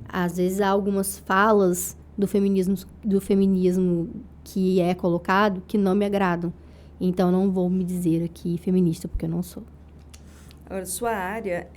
Às vezes, há algumas falas do feminismo que é colocado que não me agradam. Então, não vou me dizer aqui feminista, porque eu não sou. Agora, sua área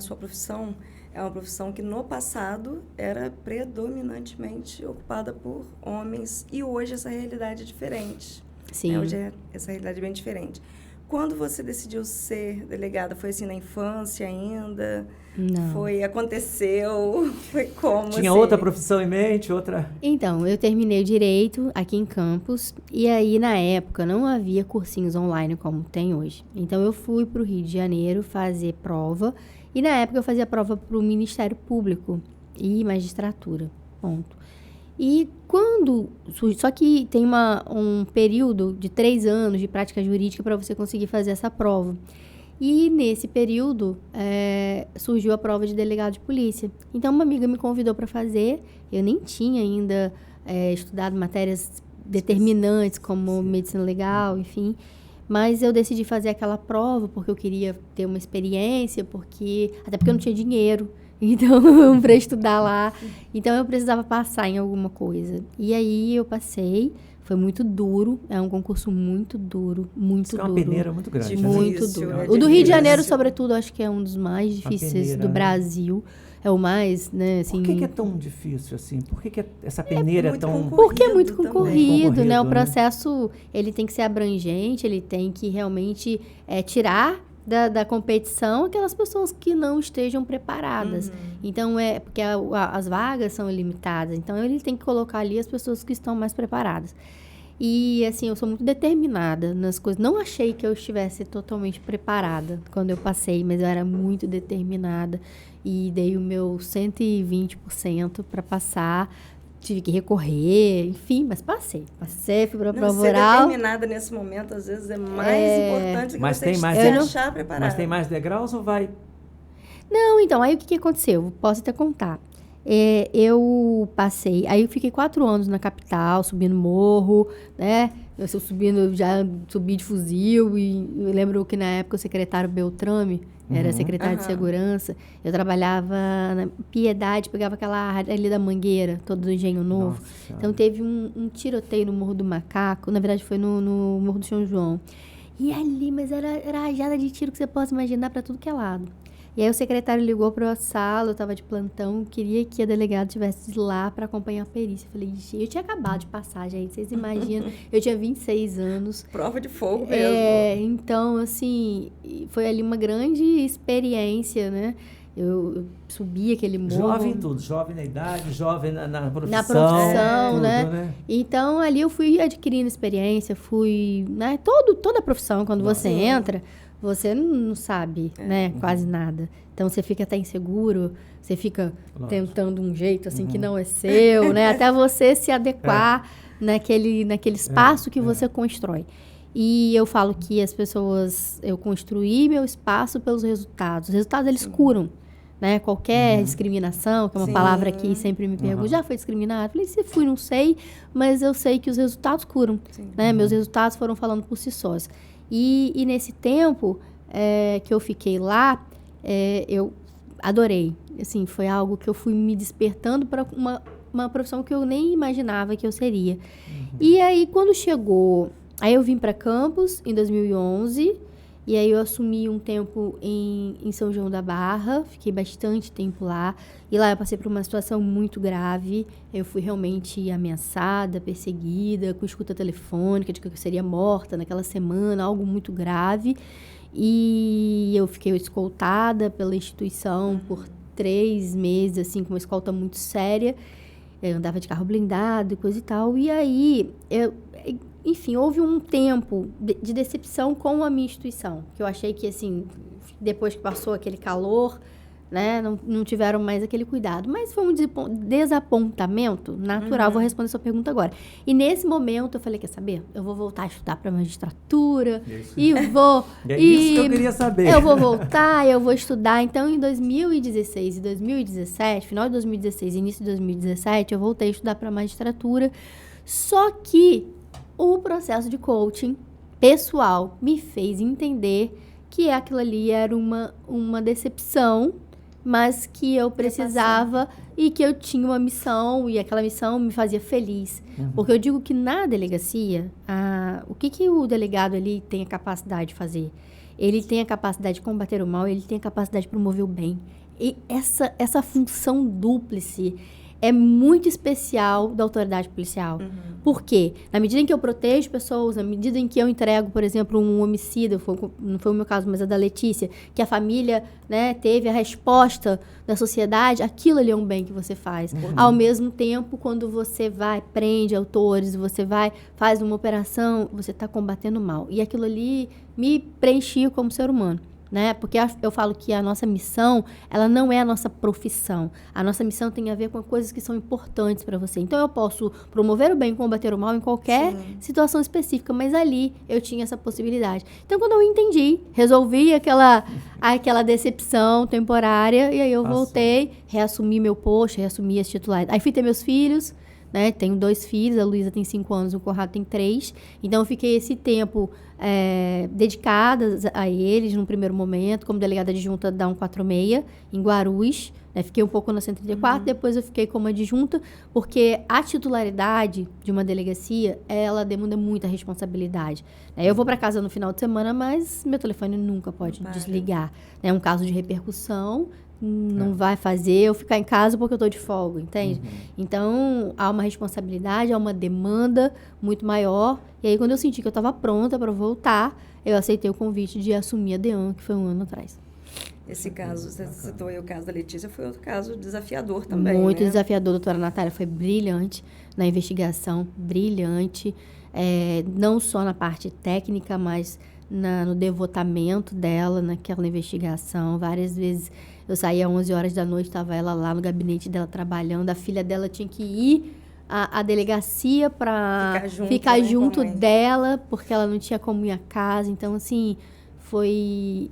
sua profissão é uma profissão que no passado era predominantemente ocupada por homens, e hoje essa realidade é diferente. Sim. Hoje essa realidade é bem diferente. Quando você decidiu ser delegada, foi assim na infância ainda? Não. Aconteceu? Foi como? Tinha assim? outra profissão em mente, outra? Então, eu terminei o Direito aqui em Campos, e aí, na época, não havia cursinhos online como tem hoje. Então, eu fui para o Rio de Janeiro fazer prova, e na época eu fazia prova para o Ministério Público e magistratura, ponto. E quando surge, só que tem um período de 3 anos de prática jurídica para você conseguir fazer essa prova. E nesse período surgiu a prova de delegado de polícia. Então, uma amiga me convidou para fazer. Eu nem tinha ainda estudado matérias determinantes como medicina legal, enfim. Mas eu decidi fazer aquela prova porque eu queria ter uma experiência, até porque eu não tinha dinheiro. Então, para estudar lá. Então, eu precisava passar em alguma coisa. E aí, eu passei. Foi muito duro. É um concurso muito duro. Muito duro. É uma peneira muito grande. Muito duro. O do Rio de Janeiro, sobretudo, acho que é um dos mais difíceis do Brasil. É o mais, né, assim... Por que é tão difícil, assim? Por que essa peneira é tão... Porque é muito concorrido, né? O processo, ele tem que ser abrangente, ele tem que realmente tirar da competição aquelas pessoas que não estejam preparadas. Então, porque as vagas são limitadas. Então, ele tem que colocar ali as pessoas que estão mais preparadas. E, assim, eu sou muito determinada nas coisas. Não achei que eu estivesse totalmente preparada quando eu passei, mas eu era muito determinada. E dei o meu 120% para passar. Tive que recorrer, enfim, mas passei. Fui para a prova oral. Ser determinada nesse momento, às vezes, é mais importante do que você se achar preparada. Mas tem mais degraus ou vai... Não, então, aí o que aconteceu? Posso até contar. eu passei... Aí eu fiquei 4 anos na capital, subindo morro, né? Eu já subi de fuzil. E eu lembro que na época o secretário Beltrame era secretário de segurança. Eu trabalhava na Piedade, pegava aquela área ali da Mangueira, todo do Engenho Novo. Nossa. Então teve um tiroteio no Morro do Macaco. Na verdade foi no Morro do São João. E ali, mas era rajada de tiro que você possa imaginar para tudo que é lado. E aí o secretário ligou para a sala, eu estava de plantão, queria que a delegada estivesse lá para acompanhar a perícia. Eu falei, gente, eu tinha acabado de passar, gente, vocês imaginam, eu tinha 26 anos. Prova de fogo mesmo. Então, assim, foi ali uma grande experiência, né? Eu subi aquele morro. Jovem em tudo, jovem na idade, jovem na profissão. Na profissão, tudo, né? Então, ali eu fui adquirindo experiência, né? Toda a profissão, quando você entra, você não sabe, né? Quase nada. Então, você fica até inseguro, você fica tentando um jeito, assim, que não é seu, né? Até você se adequar naquele espaço que você constrói. E eu falo que as pessoas... Eu construí meu espaço pelos resultados. Os resultados, eles curam. Né? Qualquer discriminação, que é uma palavra que sempre me perguntam, já foi discriminado? Eu falei, se fui, não sei, mas eu sei que os resultados curam. Né? Meus resultados foram falando por si sós. E nesse tempo que eu fiquei lá, eu adorei. Assim, foi algo que eu fui me despertando para uma profissão que eu nem imaginava que eu seria. E aí, quando chegou... Aí eu vim para Campos em 2011... E aí eu assumi um tempo em São João da Barra, fiquei bastante tempo lá. E lá eu passei por uma situação muito grave. Eu fui realmente ameaçada, perseguida, com escuta telefônica, de que eu seria morta naquela semana, algo muito grave. E eu fiquei escoltada pela instituição por 3 meses, assim, com uma escolta muito séria. Eu andava de carro blindado e coisa e tal. E aí, enfim, houve um tempo de decepção com a minha instituição, que eu achei que, assim, depois que passou aquele calor, né, não tiveram mais aquele cuidado. Mas foi um desapontamento natural. Vou responder sua pergunta agora. E nesse momento eu falei, quer saber? Eu vou voltar a estudar para magistratura. E vou... É isso que eu queria saber. Eu vou voltar, eu vou estudar. Então, em 2016 e 2017, final de 2016 e início de 2017, eu voltei a estudar para magistratura. Só que o processo de coaching pessoal me fez entender que aquilo ali era uma decepção, mas que eu precisava e que eu tinha uma missão, e aquela missão me fazia feliz. Porque eu digo que na delegacia, o que o delegado ali tem a capacidade de fazer? Ele tem a capacidade de combater o mal, ele tem a capacidade de promover o bem. E essa função dúplice é muito especial da autoridade policial. Por quê? Na medida em que eu protejo pessoas, na medida em que eu entrego, por exemplo, um homicídio, não foi o meu caso, mas a da Letícia, que a família, né, teve a resposta da sociedade, aquilo ali é um bem que você faz. Ao mesmo tempo, quando você vai, prende autores, você vai, faz uma operação, você está combatendo o mal. E aquilo ali me preenchia como ser humano. Né? Porque eu falo que a nossa missão, ela não é a nossa profissão. A nossa missão tem a ver com coisas que são importantes para você. Então, eu posso promover o bem e combater o mal em qualquer situação específica, mas ali eu tinha essa possibilidade. Então, quando eu entendi, resolvi aquela decepção temporária, e aí eu voltei, reassumi meu posto, reassumi as titularidades. Aí fui ter meus filhos, né? Tenho 2 filhos, a Luísa tem 5 anos, o Conrado tem 3. Então, eu fiquei esse tempo dedicada a eles num primeiro momento, como delegada adjunta da 146, em Guarulhos. Né? Fiquei um pouco na 134, depois eu fiquei como adjunta, porque a titularidade de uma delegacia, ela demanda muita responsabilidade. Eu vou para casa no final de semana, mas meu telefone nunca pode desligar. É um caso de repercussão, não vai fazer eu ficar em casa porque eu estou de folga, entende? Então, há uma responsabilidade, há uma demanda muito maior. E aí, quando eu senti que eu estava pronta para voltar, eu aceitei o convite de assumir a DEAN, que foi 1 ano atrás. Esse caso, você citou aí o caso da Letícia, foi outro caso desafiador também, muito né? Desafiador, doutora Natália. Foi brilhante na investigação, brilhante. Não só na parte técnica, mas no devotamento dela naquela investigação. Várias vezes eu saía às 11 horas da noite, estava ela lá no gabinete dela trabalhando. A filha dela tinha que ir à delegacia para ficar junto dela, porque ela não tinha como ir à casa. Então, assim,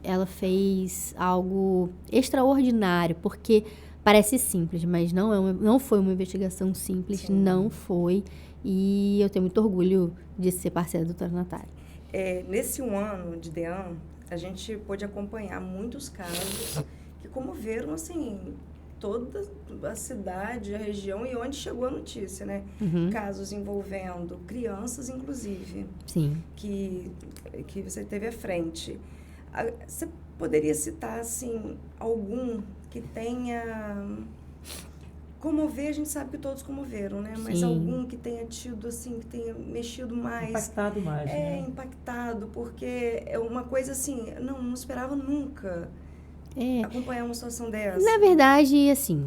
ela fez algo extraordinário, porque Parece simples, mas não foi uma investigação simples, Sim. não foi. E eu tenho muito orgulho de ser parceira da doutora Natália. Nesse um ano de DEAN, a gente pôde acompanhar muitos casos que comoveram, assim, toda a cidade, a região e onde chegou a notícia, né? Casos envolvendo crianças, inclusive, Sim. que você teve à frente. Você poderia citar, assim, algum que tenha... Comover, a gente sabe que todos comoveram, né? Mas Sim. algum que tenha tido, assim, que tenha mexido mais... Impactado mais, né? Impactado, porque é uma coisa assim, não esperava nunca acompanhar uma situação dessa. Na verdade, assim,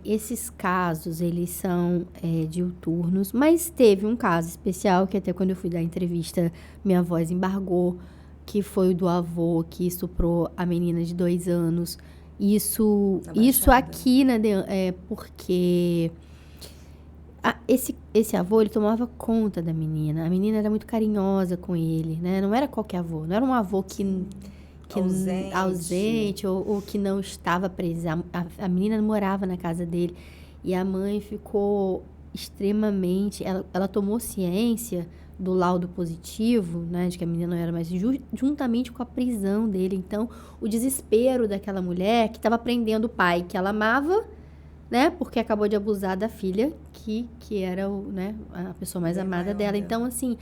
esses casos, eles são diuturnos, mas teve um caso especial, que até quando eu fui dar a entrevista, minha voz embargou, que foi o do avô que estuprou a menina de 2 anos. Isso aqui, né, porque esse avô, ele tomava conta da menina. A menina era muito carinhosa com ele, né? Não era qualquer avô, não era um avô que ausente ou que não estava presa. A menina morava na casa dele e a mãe ficou extremamente... Ela tomou ciência do laudo positivo, né, de que a menina não era mais, juntamente com a prisão dele. Então, o desespero daquela mulher que estava prendendo o pai que ela amava, né, porque acabou de abusar da filha, que era a pessoa mais amada dela. Então, assim,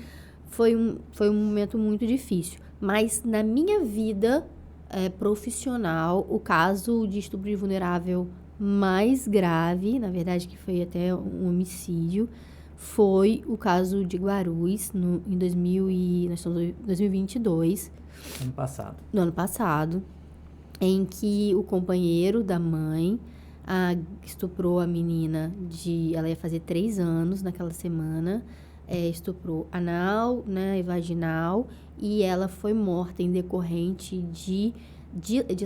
foi um momento muito difícil. Mas, na minha vida profissional, o caso de estupro de vulnerável mais grave, na verdade, que foi até um homicídio, foi o caso de Guarulhos, em 2022. No ano passado, em que o companheiro da mãe estuprou a menina ela ia fazer 3 anos naquela semana, estuprou anal, né, e vaginal, e ela foi morta em decorrente de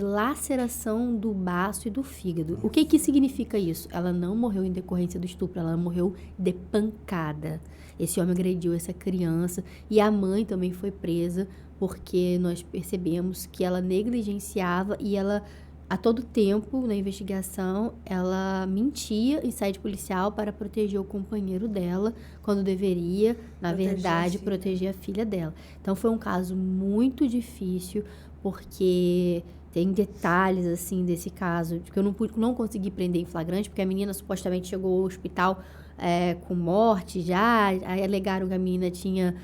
laceração do baço e do fígado. O que significa isso? Ela não morreu em decorrência do estupro, ela morreu de pancada. Esse homem agrediu essa criança e a mãe também foi presa porque nós percebemos que ela negligenciava e ela, a todo tempo, na investigação, ela mentia em site policial para proteger o companheiro dela, quando deveria, na verdade, proteger a filha dela. Então, foi um caso muito difícil, porque tem detalhes, assim, desse caso, que eu não consegui prender em flagrante, porque a menina supostamente chegou ao hospital com morte já, aí alegaram que a menina tinha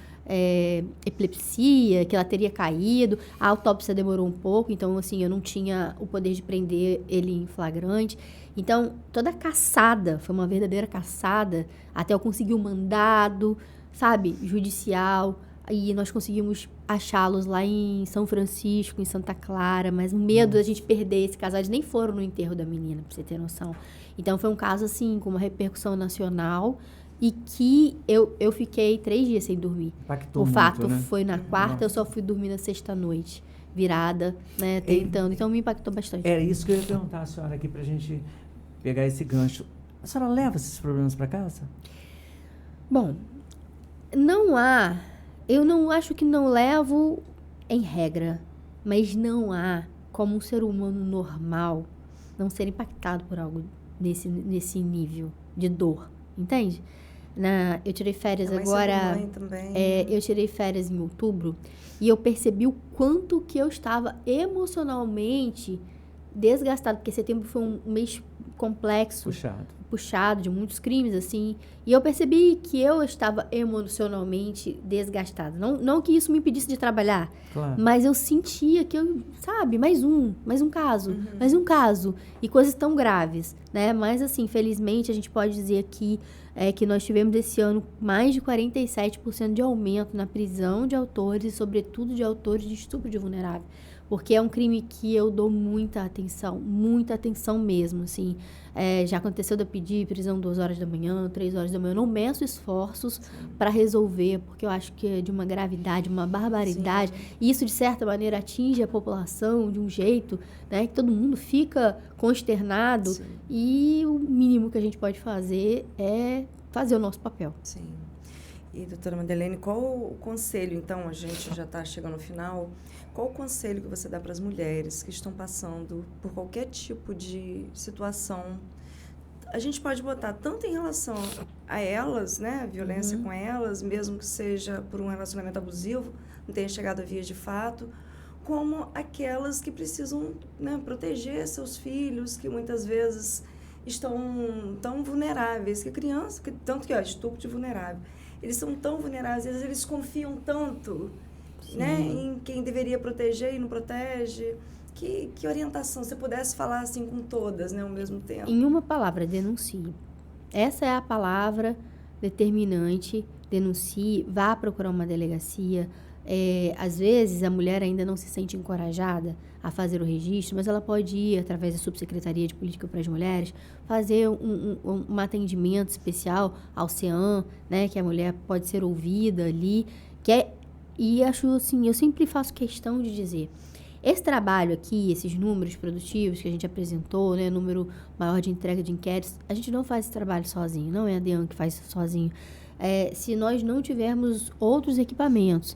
epilepsia, que ela teria caído, a autópsia demorou um pouco, então, assim, eu não tinha o poder de prender ele em flagrante. Então, toda a caçada, foi uma verdadeira caçada, até eu conseguir um mandado, sabe, judicial, e nós conseguimos achá-los lá em São Francisco, em Santa Clara, mas o medo da gente perder esse casal, eles nem foram no enterro da menina, pra você ter noção. Então, foi um caso, assim, com uma repercussão nacional e que eu fiquei 3 dias sem dormir. Impactou o fato muito, né? foi na quarta, eu só fui dormir na sexta-noite, virada, né, tentando. Então, me impactou bastante. Era isso que eu ia perguntar à senhora aqui, pra gente pegar esse gancho. A senhora leva esses problemas para casa? Bom, eu não acho que não levo em regra, mas não há como um ser humano normal não ser impactado por algo nesse nível de dor, entende? Eu tirei férias agora, eu tirei férias em outubro e eu percebi o quanto que eu estava emocionalmente desgastado, porque setembro foi um mês complexo, puxado de muitos crimes, assim, e eu percebi que eu estava emocionalmente desgastada. Não que isso me impedisse de trabalhar, claro, mas eu sentia que mais um caso, mais um caso, e coisas tão graves, né? Mas, assim, felizmente, a gente pode dizer aqui que nós tivemos esse ano mais de 47% de aumento na prisão de autores, e sobretudo de autores de estupro de vulnerável. Porque é um crime que eu dou muita atenção mesmo, assim. Já aconteceu de eu pedir prisão 2 horas da manhã, 3 horas da manhã. Eu não meço esforços para resolver, porque eu acho que é de uma gravidade, uma barbaridade. Sim. E isso, de certa maneira, atinge a população de um jeito, né, que todo mundo fica consternado. Sim. E o mínimo que a gente pode fazer é fazer o nosso papel. Sim. E, doutora Madeleine, qual o conselho, então, a gente já está chegando ao final, qual o conselho que você dá para as mulheres que estão passando por qualquer tipo de situação? A gente pode botar tanto em relação a elas, né, a violência com elas, mesmo que seja por um relacionamento abusivo, não tenha chegado a vias de fato, como aquelas que precisam, né, proteger seus filhos, que muitas vezes estão tão vulneráveis, que criança, tanto que estupro de vulnerável, eles são tão vulneráveis, às vezes eles confiam tanto, né, em quem deveria proteger e não protege. Que orientação você pudesse falar assim com todas, né, ao mesmo tempo? Em uma palavra, denuncie. Essa é a palavra determinante. Denuncie, vá procurar uma delegacia. Às vezes, a mulher ainda não se sente encorajada a fazer o registro, mas ela pode ir, através da Subsecretaria de Política para as Mulheres, fazer um atendimento especial ao CEAM, né, que a mulher pode ser ouvida ali. E acho assim, eu sempre faço questão de dizer, esse trabalho aqui, esses números produtivos que a gente apresentou, né, número maior de entrega de inquéritos, a gente não faz esse trabalho sozinho, não é a DEAN que faz isso sozinho. Se nós não tivermos outros equipamentos,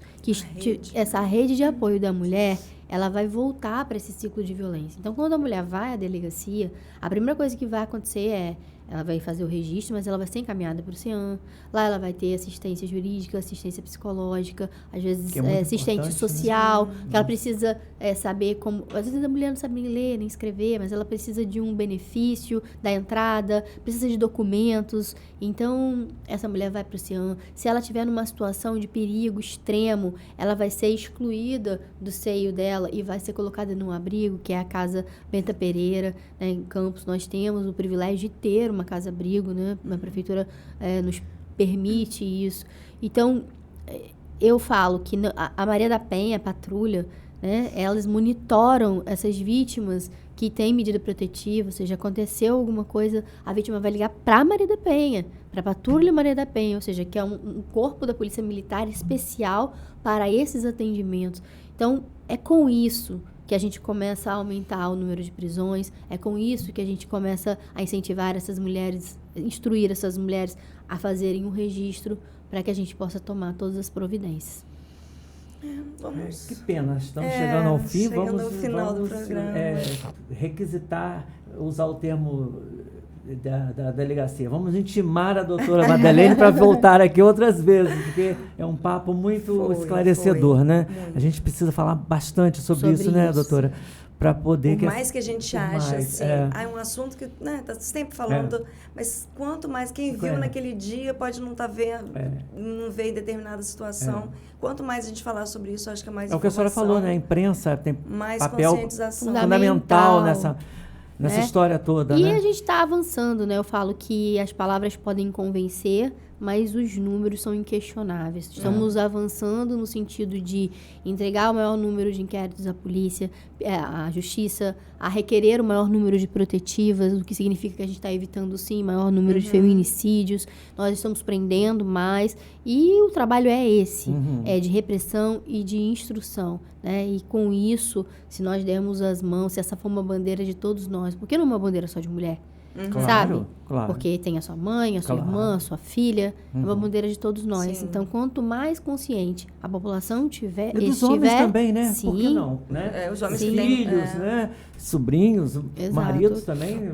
essa rede de apoio da mulher, ela vai voltar para esse ciclo de violência. Então, quando a mulher vai à delegacia, a primeira coisa que vai acontecer ela vai fazer o registro, mas ela vai ser encaminhada para o CEAM. Lá ela vai ter assistência jurídica, assistência psicológica, às vezes assistente social, que ela precisa saber como... Às vezes a mulher não sabe nem ler, nem escrever, mas ela precisa de um benefício da entrada, precisa de documentos. Então, essa mulher vai para o CEAM. Se ela estiver numa situação de perigo extremo, ela vai ser excluída do seio dela e vai ser colocada num abrigo, que é a Casa Benta Pereira, né, em Campos. Nós temos o privilégio de ter uma casa-abrigo, né? A prefeitura nos permite isso. Então, eu falo que a Maria da Penha, a patrulha, né, elas monitoram essas vítimas que têm medida protetiva, ou seja, aconteceu alguma coisa, a vítima vai ligar para a Maria da Penha, para a patrulha Maria da Penha, ou seja, que é um corpo da Polícia Militar especial para esses atendimentos. Então, é com isso que a gente começa a aumentar o número de prisões, é com isso que a gente começa a incentivar essas mulheres, instruir essas mulheres a fazerem um registro para que a gente possa tomar todas as providências. Que pena, estamos chegando ao fim. Chegando ao final do programa. Requisitar, usar o termo da delegacia. Vamos intimar a doutora Madeleine para voltar aqui outras vezes, porque é um papo muito esclarecedor, né? Muito. A gente precisa falar bastante sobre isso, né, doutora? Para poder... Por mais que a gente ache, assim, é um assunto que, né, tá sempre falando, mas quanto mais quem viu naquele dia pode não estar vendo, não vê em determinada situação. Quanto mais a gente falar sobre isso, acho que é mais informação. É o que a senhora falou, né? A imprensa tem mais papel fundamental nessa história toda, e né? a gente está avançando, né? Eu falo que as palavras podem convencer, mas os números são inquestionáveis. Estamos avançando no sentido de entregar o maior número de inquéritos à polícia, à justiça, a requerer o maior número de protetivas, o que significa que a gente está evitando, sim, maior número de feminicídios. Nós estamos prendendo mais. E o trabalho é esse, é de repressão e de instrução, né? E com isso, se nós dermos as mãos, se essa for uma bandeira de todos nós, por que não uma bandeira só de mulher? Sabe? Claro. Porque tem a sua mãe, a sua irmã, a sua filha, é uma bandeira de todos nós. Sim. Então, quanto mais consciente a população tiver... E dos homens também, né? Sim. Por que não? Né? Os homens filhos, né? Sobrinhos, maridos também.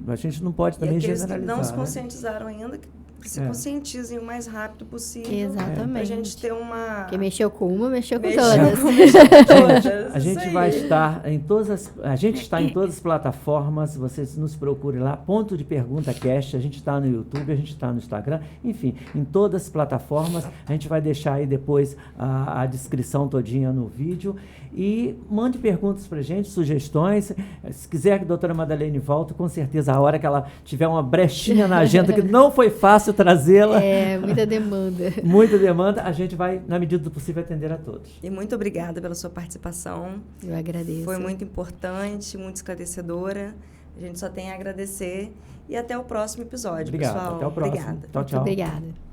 A gente não pode também generalizar. Que não se conscientizaram ainda, que se conscientizem o mais rápido possível. Exatamente. Pra gente ter uma... Quem mexeu com uma, mexeu com todas. A gente vai estar em todas a gente está em todas as plataformas, vocês nos procurem lá, Ponto de Pergunta Cast, a gente está no YouTube, a gente está no Instagram, enfim, em todas as plataformas. A gente vai deixar aí depois a descrição todinha no vídeo. E mande perguntas pra gente, sugestões. Se quiser que a doutora Madeleine volte, com certeza, a hora que ela tiver uma brechinha na agenda, que não foi fácil trazê-la. Muita demanda. Muita demanda. A gente vai, na medida do possível, atender a todos. E muito obrigada pela sua participação. Eu agradeço. Foi muito importante, muito esclarecedora. A gente só tem a agradecer. E até o próximo episódio, Obrigado, pessoal. até o próximo. Obrigada. Tchau, tchau. Muito obrigada.